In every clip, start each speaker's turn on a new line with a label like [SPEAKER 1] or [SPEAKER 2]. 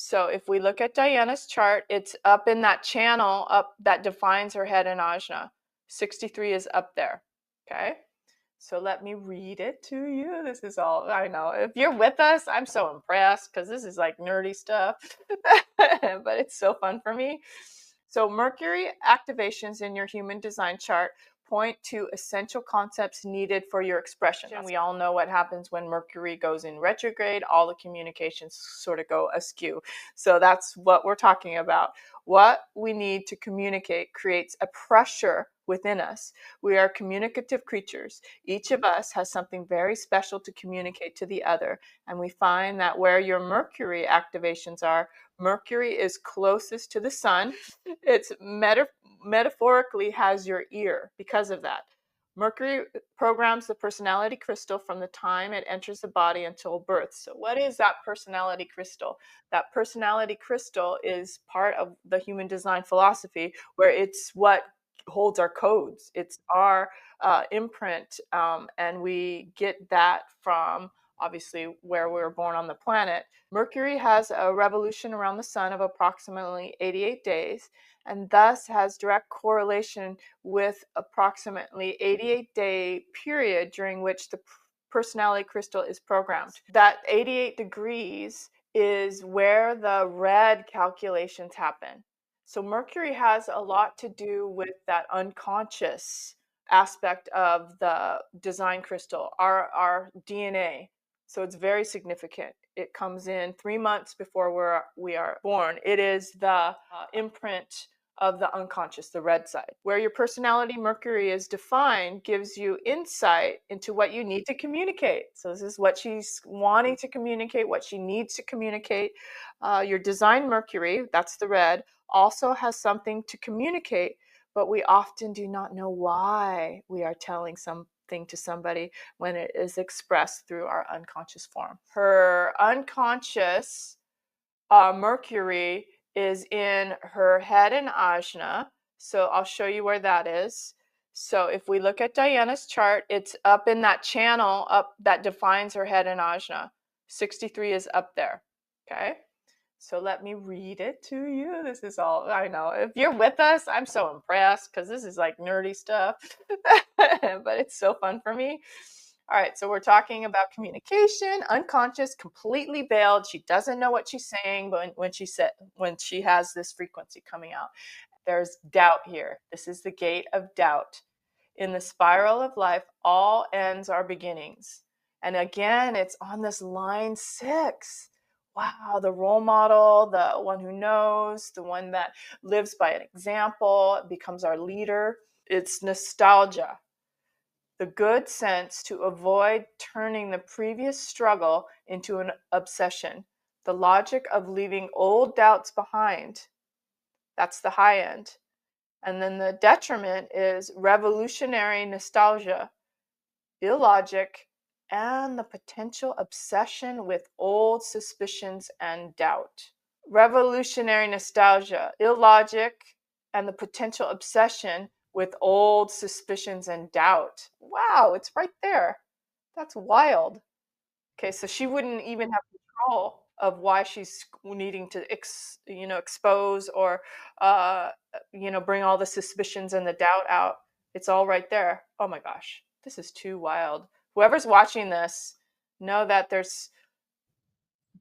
[SPEAKER 1] So if we look at Diana's chart, it's up in that channel up that defines her head and ajna. 63 is up there. Okay. So let me read it to you. This is all, I know. If you're with us, I'm so impressed because this is like nerdy stuff, but it's so fun for me. So Mercury activations in your human design chart point to essential concepts needed for your expression. We all know what happens when Mercury goes in retrograde. All the communications sort of go askew. So that's what we're talking about. What we need to communicate creates a pressure within us. We are communicative creatures. Each of us has something very special to communicate to the other. And we find that where your Mercury activations are, Mercury is closest to the sun. It's metaphorically has your ear because of that. Mercury programs the personality crystal from the time it enters the body until birth. So what is that personality crystal? That personality crystal is part of the human design philosophy, where it's what holds our codes. It's our imprint, and we get that from obviously where we were born on the planet. Mercury has a revolution around the sun of approximately 88 days, and thus has direct correlation with approximately 88-day period during which the personality crystal is programmed. That 88 degrees is where the red calculations happen. So Mercury has a lot to do with that unconscious aspect of the design crystal, our DNA. So it's very significant. It comes in 3 months before we are born. It is the imprint of the unconscious, the red side. Where your personality Mercury is defined gives you insight into what you need to communicate. So this is what she's wanting to communicate, what she needs to communicate. Your design Mercury, that's the red, also has something to communicate, but we often do not know why we are telling something to somebody when it is expressed through our unconscious form. Her unconscious Mercury is in her head and ajna. So I'll show you where that is. So if we look at Diana's chart, it's up in that channel up that defines her head and ajna. 63 is up there. Okay. So let me read it to you. This is all, I know. If you're with us, I'm so impressed because this is like nerdy stuff, but it's so fun for me. All right, so we're talking about communication, unconscious, completely veiled. She doesn't know what she's saying, but when she has this frequency coming out, there's doubt here. This is the gate of doubt. In the spiral of life, all ends are beginnings. And again, it's on this line 6. Wow, the role model, the one who knows, the one that lives by an example, becomes our leader. It's nostalgia, the good sense to avoid turning the previous struggle into an obsession, the logic of leaving old doubts behind. That's the high end. And then the detriment is revolutionary nostalgia, illogic, and the potential obsession with old suspicions and doubt. Revolutionary nostalgia, illogic, and the potential obsession with old suspicions and doubt. Wow, it's right there. That's wild. Okay, so she wouldn't even have control of why she's needing to expose or bring all the suspicions and the doubt out. It's all right there. Oh my gosh, this is too wild. Whoever's watching this, know that there's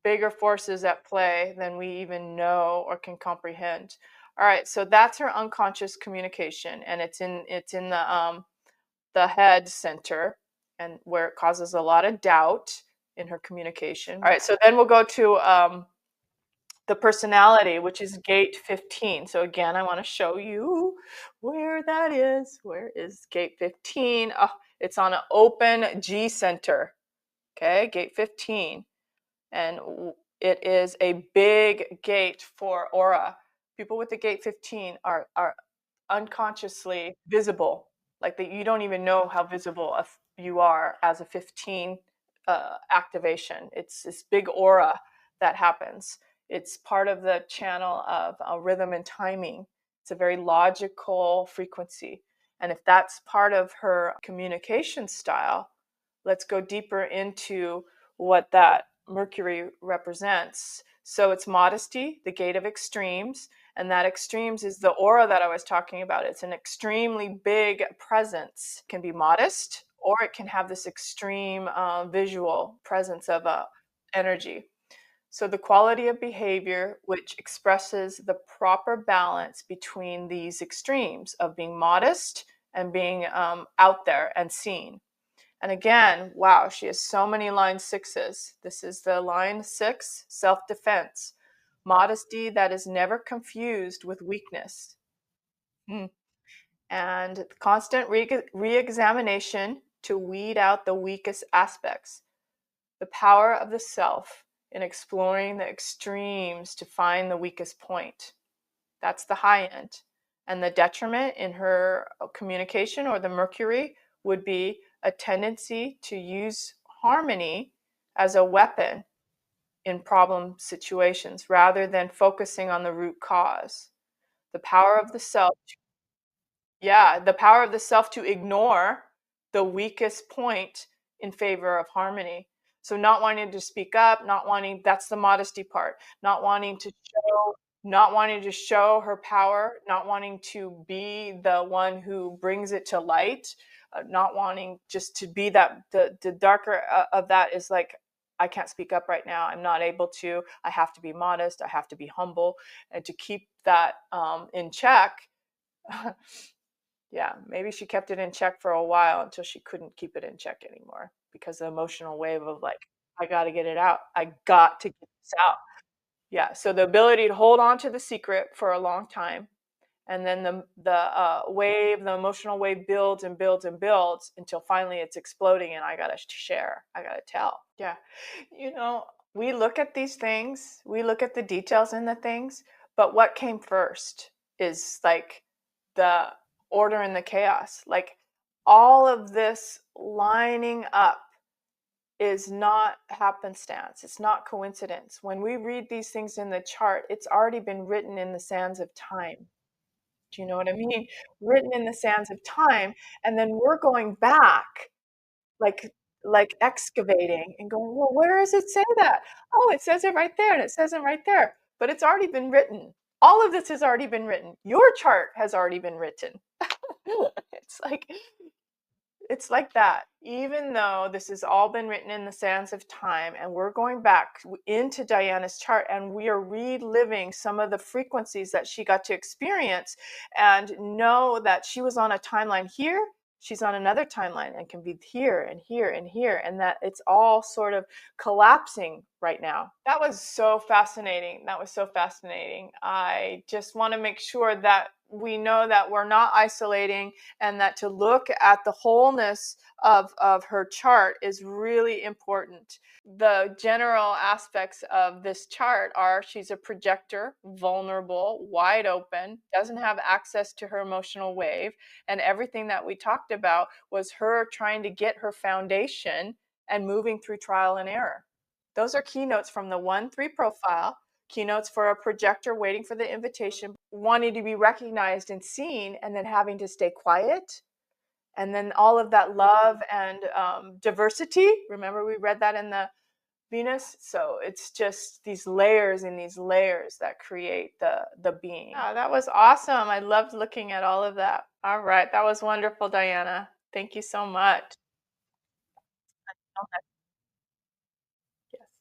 [SPEAKER 1] bigger forces at play than we even know or can comprehend. All right, so that's her unconscious communication, and it's in the head center, and where it causes a lot of doubt in her communication. All right, so then we'll go to the personality, which is gate 15. So again, I want to show you where that is. Where is gate 15? Oh, it's on an open G center. Okay, gate 15. And it is a big gate for aura. People with the gate 15 are unconsciously visible. Like you don't even know how visible you are as a 15 activation. It's this big aura that happens. It's part of the channel of rhythm and timing. It's a very logical frequency. And if that's part of her communication style, let's go deeper into what that Mercury represents. So it's modesty, the gate of extremes, and that extremes is the aura that I was talking about. It's an extremely big presence. It can be modest, or it can have this extreme visual presence of energy. So the quality of behavior which expresses the proper balance between these extremes of being modest and being out there and seen. And again, wow, she has so many line sixes. This is the line six, self-defense. Modesty that is never confused with weakness. Mm. And constant re-examination to weed out the weakest aspects. The power of the self in exploring the extremes to find the weakest point. That's the high end. And the detriment in her communication, or the Mercury, would be a tendency to use harmony as a weapon in problem situations rather than focusing on the root cause. The power of the self, yeah, the power of the self to ignore the weakest point in favor of harmony. So not wanting to speak up, not wanting, that's the modesty part, not wanting to show, not wanting to show her power, not wanting to be the one who brings it to light, not wanting just to be that, the darker of that is like, I can't speak up right now. I'm not able to. I have to be modest. I have to be humble. And to keep that in check, yeah, maybe she kept it in check for a while until she couldn't keep it in check anymore because the emotional wave of like, I got to get it out. I got to get this out. Yeah. So the ability to hold on to the secret for a long time, and then the wave, the emotional wave builds and builds and builds until finally it's exploding, and I gotta share. I gotta tell. Yeah, you know, we look at these things, we look at the details in the things, but what came first is like the order and the chaos. Like all of this lining up is not happenstance. It's not coincidence. When we read these things in the chart, it's already been written in the sands of time. Do you know what I mean? Written in the sands of time, and then we're going back, like like excavating and going, "Well, where does it say that? Oh, it says it right there, and it says it right there." But it's already been written. All of this has already been written. Your chart has already been written. It's like it's like that. Even though this has all been written in the sands of time, and we're going back into Diana's chart and we are reliving some of the frequencies that she got to experience, and know that she was on a timeline here, she's on another timeline and can be here and here and here, and that it's all sort of collapsing right now. That was so fascinating. That was so fascinating. I just want to make sure that we know that we're not isolating, and that to look at the wholeness of her chart is really important. The general aspects of this chart are she's a projector, vulnerable, wide open, doesn't have access to her emotional wave. And everything that we talked about was her trying to get her foundation and moving through trial and error. Those are keynotes from the 1-3 profile, keynotes for a projector waiting for the invitation, wanting to be recognized and seen, and then having to stay quiet. And then all of that love and diversity. Remember, we read that in the Venus. So it's just these layers and these layers that create the being. Oh, that was awesome. I loved looking at all of that. All right, that was wonderful, Diana. Thank you so much.